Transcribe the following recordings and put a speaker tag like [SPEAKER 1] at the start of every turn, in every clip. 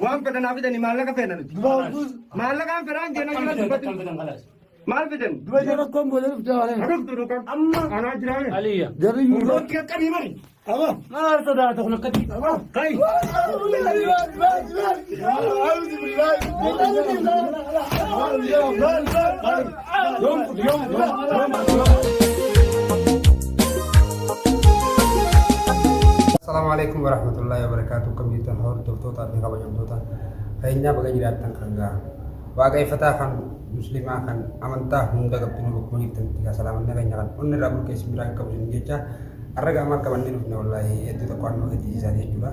[SPEAKER 1] waan fedhan haa fidanii maallaqa fedhan maallaqaan fedhan jeenaa jira dubbatu maal fidan
[SPEAKER 2] dua jara kombo dari jalan
[SPEAKER 1] aduftu dhukan amma anaa jiraame
[SPEAKER 3] Aliya.
[SPEAKER 2] dari
[SPEAKER 1] Rooti akkamii mari
[SPEAKER 2] apa
[SPEAKER 3] Mana sudah tak nak kati.
[SPEAKER 1] kai
[SPEAKER 4] Assalamualaikum warahmatullahi wabarakatuh. Kamitan hordoftoota fi kabajamtoota keenyaa baga jiraattan kan ga'a. Waaqeffataa kan muslimaa kan amantaa hunda qabdinu bakkuma jirtanitti ka salaamanna keenya kan onni irraa bulkeessi biraan qabu isin jecha arraga amma akka manni dhufne wallaahi hedduu tokko anuma gaddisiisaa jechuudha.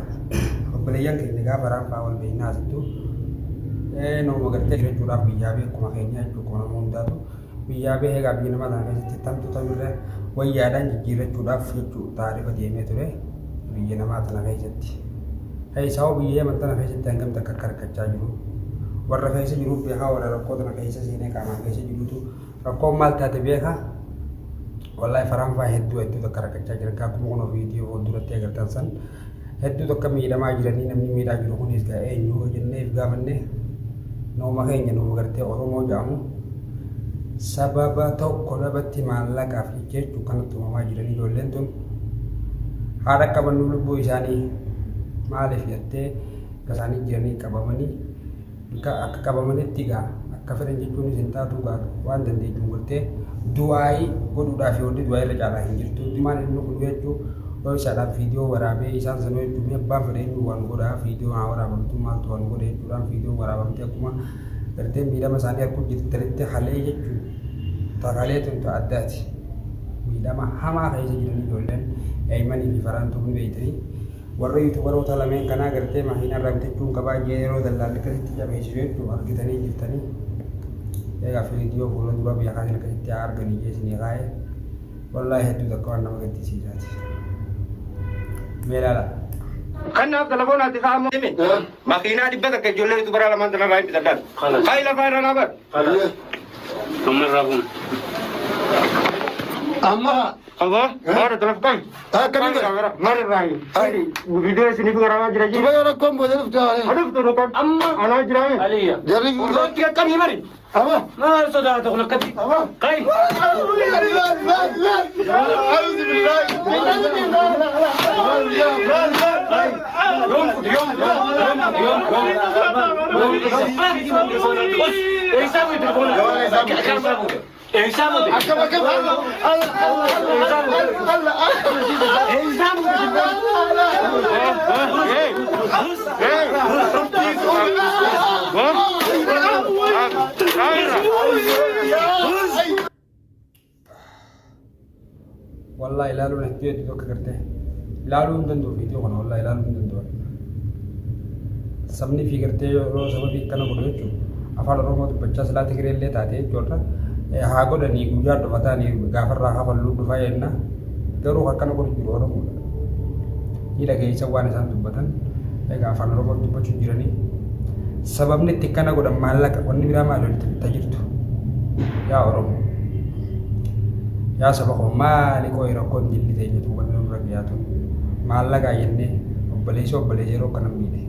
[SPEAKER 4] Obboleeyyan keenya gaafa raanfaa wal beeynaa asittu nooma gartee jirachuudhaaf biyyaa bee akkuma keenya jechuu akkuma nama hundaatu biyyaa bee eegaa biyya namaa kana keessatti tamtu tamirra wayyaadhaan jijjiirrachuudhaaf jechuu taarifa deemee ture biyya namaa tana keessatti. Sababa biyya yaman tana keessatti hangam takka akka rakkachaa jiru warra keessa jiru beekaa warra rakkoo tana keessa seenee qaamaan keessa jirutu rakkoon maal taate beekaa wallaahi faraanfaa hedduu takka rakkachaa jiran akkuma kun viidiyoo fuulduratti agartan san hedduu tokko miidhamaa jiranii namni miidhaa jiru kunis ga'ee eenyu jenneef gaafanne nooma keenya nooma gartee Oromoo jedhamu sababa tokko dhabatti maallaqaaf jechuu kanatti uumamaa jiranii ijoolleen tun haadha qabannuu lubbuu isaanii maaliif jettee gasaanii jiranii qabamanii akka qabamanitti gaa akka fedhan jechuun isin taatu gaa waan dandeettuun gortee du'aayii godhuudhaaf yoo du'aa irra caalaa hin jirtu maal inni kun jechuu yoo isaadhaaf viidiyoo waraabee isaan sanoo jechuun abbaan fedhanii waan godhaa viidiyoo haa waraabamtu maaltu waan godhe jechuudhaan viidiyoo waraabamtee akkuma gartee miidhama isaanii arguu jirtanitti halee jechuun takaalee tuntu addaati miidhama hamaa keessa jiran ijoolleen eeymanii fi faraantuu kun beeytanii warra yuutubaroota lameen kanaa gartee makiinaa irraa bitachuun qabaa yeroo dallaalli akkasitti jabeessu jechuun argitanii jirtanii eegaa viidiyoo fuula dura biyya kanaa akkasitti arganii jeesanii kaa'ee wallaahi hedduu takka waan nama gaddisiisaati. Meelaala.
[SPEAKER 1] kanaaf telefoonatti ka'amu himi makiinaa dhibba takka ijoollee yuutubaraa lamaan tana irraa hin bitadhaan kai lafaa irraa naabar
[SPEAKER 3] Nomor rabun.
[SPEAKER 2] amma
[SPEAKER 1] Apa? Ada telepon.
[SPEAKER 2] kami
[SPEAKER 1] Mari rai. Hari video sini pun orang ajar
[SPEAKER 2] dua jara kombo dari jalan
[SPEAKER 1] Aduh tu kan. Amma anak ajar.
[SPEAKER 3] Aliya.
[SPEAKER 2] dari
[SPEAKER 1] Roti kami mari.
[SPEAKER 2] apa
[SPEAKER 3] Mana sudah tak nak kati. Kai.
[SPEAKER 4] Wallahi ilaaluun hedduu hedduu akka gartee ilaaluu hin danda'u viidiyoo kana wallahi ilaaluu hin danda'u. Sabni fi gartee yeroo sababii akkana godhu jechuudha afaan Oromoo dubbachaa silaa Tigiree illee taate jechuudha haa godhanii guyyaa dhufatanii gaafarraa hafalluu dhufaa jenna garuu akkana godhu jiru Oromoodha. Ni dhageessa waan isaan dubbatan egaa afaan Oromoo dubbachuu jiranii sababni itti akkana godhan maallaqa wanni biraa maal walitti bittaa jirtu yaa Oromoo. Yaa saba koo maali koo rakkoon dilli ta'e jedhu wanni nurra dhiyaatu maallaqaa jennee obboleessa yeroo kana miidhe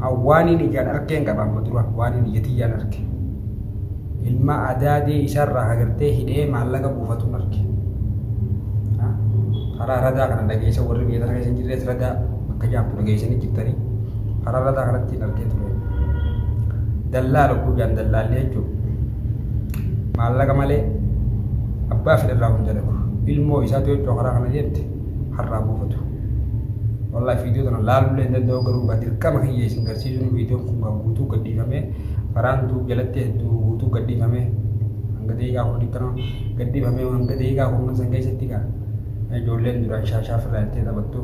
[SPEAKER 4] awwaaniin ijaan arkeen qaba amma dura waaniin ijatiyyaan arke ilma adaadee isarraa agartee hidhee maallaqa buufatuun arke karaa radaa kana dhageessa warri biyya tana keessa jirres radaa bakka jaamtu dhageessanii jirtanii karaa radaa kanatti hin arkee ture dallaala guyyaan dallaallee jechuudha maallaqa malee abbaa fedharraa hunda dhabu ilmoo isaatu jechuun karaa kana deemte har'aa buufatu wallaahi viidiyoo tana laalullee hin danda'u garuu dirqama kiyya isin garsiisuun viidiyoon kun guutuu gadhiifamee faraantuu jalatti hedduu guutuu gadhiifamee hanga deegaa kun dhikkana gadhiifamee hanga deegaa kun san keessatti gaa ijoolleen duraan shaashaa firraa itti taphattu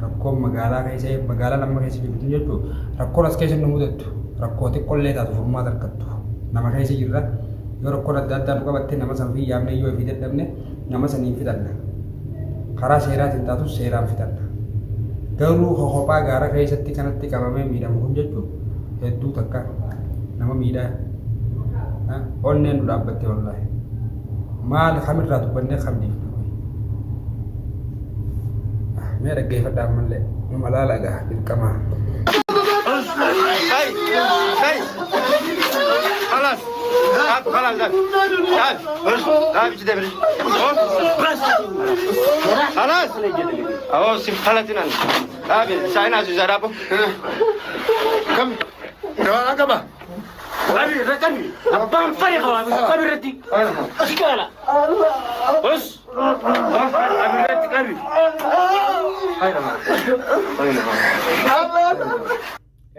[SPEAKER 4] rakkoon magaalaa keessa magaalaa lama keessa jirtu jechuun rakkoon as keessa nu mudattu rakkoo xiqqoollee taatu furmaata argattu nama keessa jirra. Yoo rakkoon adda addaa nu qabatte nama san fi yaamne yoo fi dadhabne nama saniin fixanna karaa seeraatiin taatu seeraan fixanna garuu hohophaa gaara keessatti kanatti qabamee miidhamu kun jechuun hedduu takka nama miidhaa onneen nu dhaabbatte wallaahi maal kamirraa dubbannee kamniif mee dhaggeeffadhaan mallee nu malaala gaa dirqamaa.
[SPEAKER 1] خلاص خلاص أهو سيف خلتنا ساينا زرابو
[SPEAKER 2] كم كم
[SPEAKER 3] قبي رتني أبان فريق قبي رتي أشكالا بس قبي رتي قبي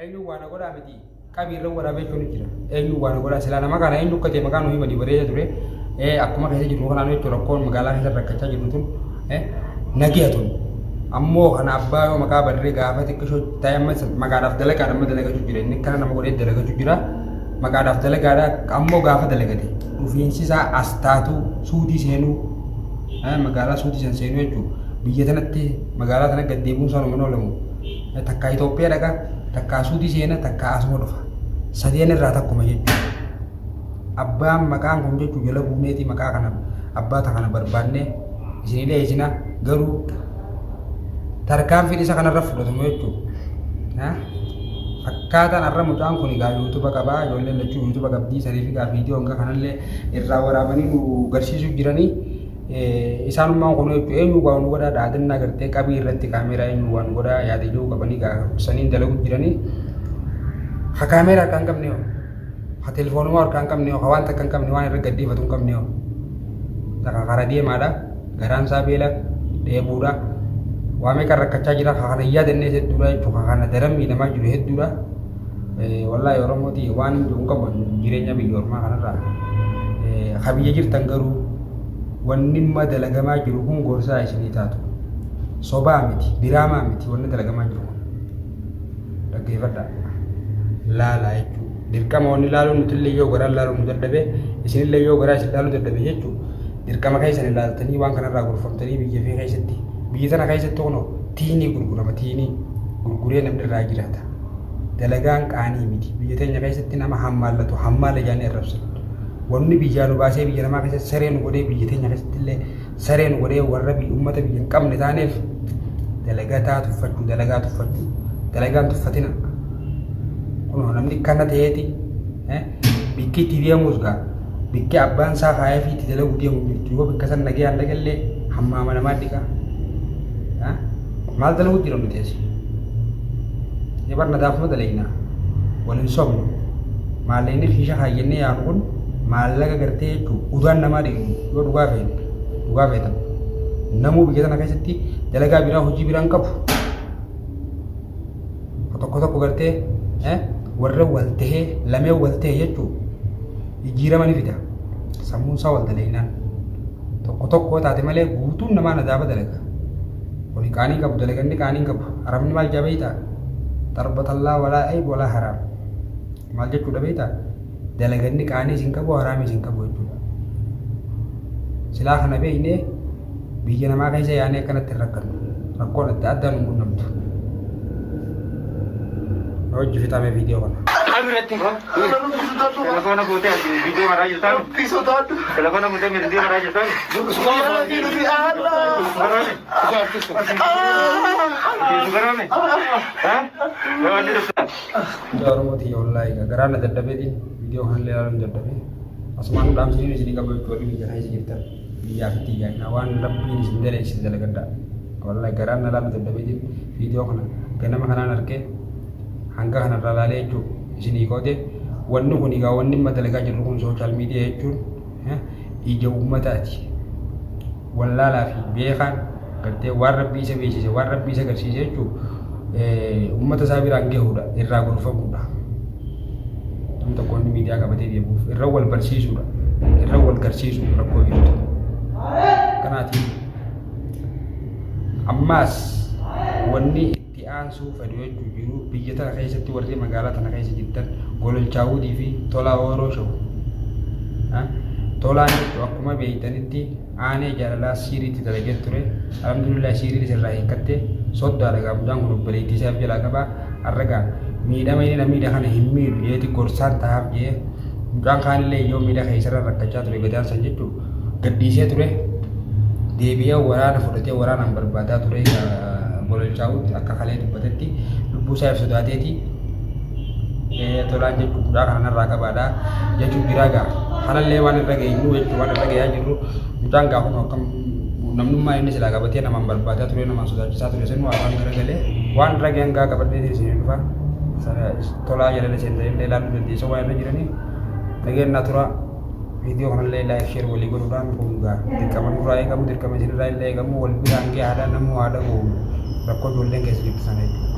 [SPEAKER 4] Eenyu waan godhaa miti qabiirra waraabee jechuun jira. Eenyu waan godhaa silaa nama kana eenyu akka ta'e maqaan nuyi madi bareeda ture. Akkuma keessa jiru kanaan jechuudha rakkoon magaalaa keessa rakkachaa jiru tun nagiya tun. Ammoo kana abbaa yoo maqaa barree gaafa xiqqishoo ta'e amma maqaadhaaf dalagaa amma dalagachuu jira. Inni kana nama godhee dalagachuu jira. Maqaadhaaf dalagaadha ammoo gaafa dalagate. Dhufiinsi isaa as taatu suutii seenuu magaalaa suutii san seenuu jechuudha. Biyya tanatti magaalaa tana gad deebiin isaa nama oolamu. Takka Itoophiyaa dhaqa takka suutii seena takka asuma dhufa. Sadeen irraa takkuma jechuudha. Abbaan maqaan kun jechuun jala buuneeti maqaa kana abbaata kana barbaannee isinillee isina garuu tarkaanfiin isa kanarra fudhatamu jechuudha. Akkaataan har'a mucaan kun egaa yuutuuba qabaa ijoolleen lachuu yuutuuba qabdii sanii fi viidiyoo hanga kanallee irraa waraabanii nu garsiisuu jiranii. Isaanummaan kun jechuudha eenyu waan godhaa dhaadannaa gartee qabii irratti kaameeraa eenyu waan godhaa yaada ijoo qabanii saniin dalagu jiranii. Ha kaameeraa harkaan qabne yoo ha telefoonuma harkaan qabne yoo ha waan takka hin qabne waan irra gaddeeffatu hin qabne yoo takka karaa deemaadha garaan isaa beela dheebuudha waa meeqa rakkachaa jira ha kana yaadannee hedduudha jechuudha ha kana daran miidhamaa jiru hedduudha. Wallaahi Oromooti waan hin jiru qaban jireenya biyya ormaa kanarraa ha biyya jirtan garuu wanni amma dalagamaa jiru kun gorsaa isinii taatu sobaa miti diraamaa miti wanni dalagamaa jiru kun dhaggeeffadhaa laalaa jechuudha. Dirqama wanni laaluun nutillee yoo garaa laaluun nu dadhabee isinillee yoo garaa isin laaluu dadhabee jechuudha. Dirqama keessan ilaaltanii waan kanarraa gorfamtanii biyya fi keessatti biyya sana keessatti hono tiinii gurgurama tiinii gurguree namni irraa jiraata. Dalagaan qaanii miti biyya teenya keessatti nama hammaallatu hammaala jaanii arrabsatu. Wanni biyyaa nu baasee biyya namaa keessatti sareen godhee biyya teenya keessatti illee sareen godhee warra uummata biyya hin qabne taaneef dalagaa tuffachuu dalagaan tuffatina. Kun namni kana ta'eeti bikki itti deemus gaa bikki abbaan isaa faayee fi itti dalaguu deemu jirtu yoo bikka san nagee aan dagallee hammaama namaa dhiqaa. Maal dalaguu jira nuti asi? Barna daafuma dalaginaa waliin sobnu maalleenii fiisha haayyannee yaanu kun maallaqa gartee jechuun udaan namaa dhiqnu yoo dhugaa feetan namuu biyya sana keessatti dalagaa biraa hojii biraan qabu tokko gartee warra wal tahee lamee wal tahee jechuun jijjiiramanii fida sammuun isaa wal dalaginaan tokko taate malee guutuun namaa nadaafa dalaga wali qaanii qabu dalaganni qaanii qabu arabni maal jabeeytaa darbatallaa walaa ayib walaa haraam maal jechuudha beeytaa dalaganni qaanii isin qabu haraami isin qabu jechuudha. Silaa kana beeknee biyya namaa keessa yaanee akkanatti rakkannu rakkoon adda addaa nu qunnamtu. Hojii fixame viidiyoo kana.
[SPEAKER 3] Abiratti
[SPEAKER 1] Telefoona fuutee viidiyoo maraa jirtaan? Telefoona fuutee viidiyoo maraa jirtaan? Sugarame? Yoo adii dhuftan?
[SPEAKER 4] Oromooti wallaahi garaan dadhabeetiin viidiyoo kanallee ilaaluun dadhabee asumaan nu dhaamsanii isinii qabu jechuudha biyya kana isin jirtan biyyaaf itti yaadna waan rabbiin isin dalee isin dalagaddaa wallaahi garaan ilaalu dadhabeetiin viidiyoo kana ganama kanaan argee hanga kanarraa ilaalee jechuudha isinii qoode wanni kun egaa wanni amma dalagaa jirru kun sooshaal miidiyaa jechuun ija uummataati wallaalaa fi beekaan gartee waan rabbii isa beeksise waan rabbii isa agarsiise jechuudha uummata isaa biraan gahuudha irraa gorfamuudha. Namni tokko inni miidiyaa qabatee deemuuf irra wal barsiisuudha irra wal garsiisu rakkoo jirtu. Kanaatiif ammaas wanni itti aansuu fedhu jechuu jiru biyya tana keessatti warri magaalaa tana keessa jirtan gololchaawudii fi tolaa ooroo shawu. Tolaan jechuun akkuma beeytanitti aanee jaalalaa siiriitti dalagee ture alhamdulillah siirii irraa hiikattee soddaa dhagaa mucaan kun obboleettii isaaf jalaa qabaa arragaa miidhama inni miidha kana hin miidhu jeeti gorsaan ta'aaf jee mucaan kaanillee yoo miidha keessarra rakkachaa ture gadaansan jechuun gaddiisee ture deebi'ee waraana fudhatee waraanaan barbaadaa ture gololchaa'utti akka kalee dubbatetti lubbuu isaaf sodaateeti tolaan jechuun mucaa kanarraa qabaadhaa jechuun biraa ga'a. kanallee waan irra geenyu jechuudha waan irra geeyaa jirru mucaan gaafuma akkam namnummaa inni silaa qabatee namaan barbaadaa ture namaan sodaachisaa ture sinu waan garagalee waan irra geeyan gaa qabadhee isin dhufa tolaa jalala seentanii illee ilaaluu dandeessa waan irra jiranii dhageenyaa tura video kanallee laayik sheer walii godhuudhaan kun gaa dirqama nurraa eegamu dirqama isinirraa illee eegamu wal biraan gee haadha namuu haadha rakkoo ijoolleen keessa jirtu sana jechuudha.